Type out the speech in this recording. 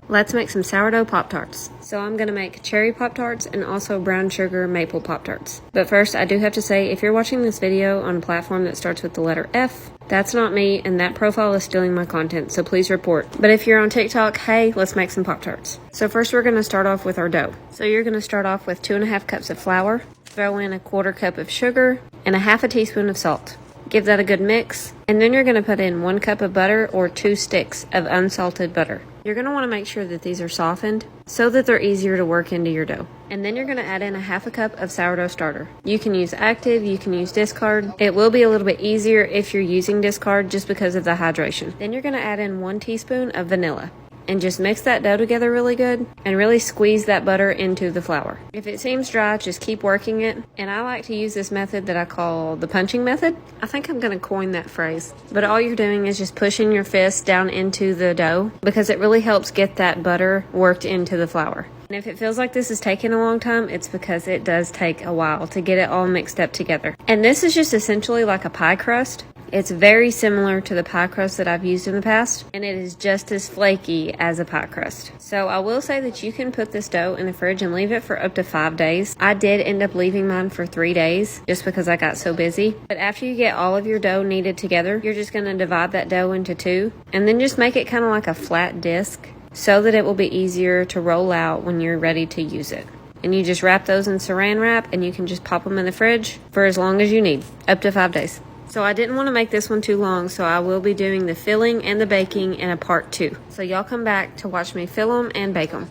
let's make some sourdough Pop-Tarts. So I'm gonna make cherry Pop-Tarts and also brown sugar maple Pop-Tarts. But first, I do have to say, if you're watching this video on a platform that starts with the letter F, that's not me, and that profile is stealing my content, so please report. But if you're on TikTok, hey, let's make some Pop-Tarts. So first we're gonna start off with our dough. So you're gonna start off with 2.5 cups of flour, throw in a 1/4 cup of sugar, and a 1/2 teaspoon of salt. Give that a good mix, and then you're going to put in 1 cup of butter or 2 sticks of unsalted butter. You're going to want to make sure that these are softened so that they're easier to work into your dough. And then you're going to add in a 1/2 cup of sourdough starter. You can use active, you can use discard. It will be a little bit easier if you're using discard just because of the hydration. Then you're going to add in 1 teaspoon of vanilla. And just mix that dough together really good and really squeeze that butter into the flour. If it seems dry, just keep working it. And I like to use this method that I call the punching method. I think I'm going to coin that phrase. But all you're doing is just pushing your fist down into the dough because it really helps get that butter worked into the flour. And if it feels like this is taking a long time, it's because it does take a while to get it all mixed up together. And this is just essentially like a pie crust. It's very similar to the pie crust that I've used in the past, and it is just as flaky as a pie crust. So I will say that you can put this dough in the fridge and leave it for up to 5 days. I did end up leaving mine for 3 days just because I got so busy. But after you get all of your dough kneaded together, you're just going to divide that dough into 2 and then just make it kind of like a flat disc so that it will be easier to roll out when you're ready to use it. And you just wrap those in saran wrap and you can just pop them in the fridge for as long as you need, up to 5 days. So I didn't want to make this one too long, so I will be doing the filling and the baking in a part 2. So y'all come back to watch me fill them and bake them.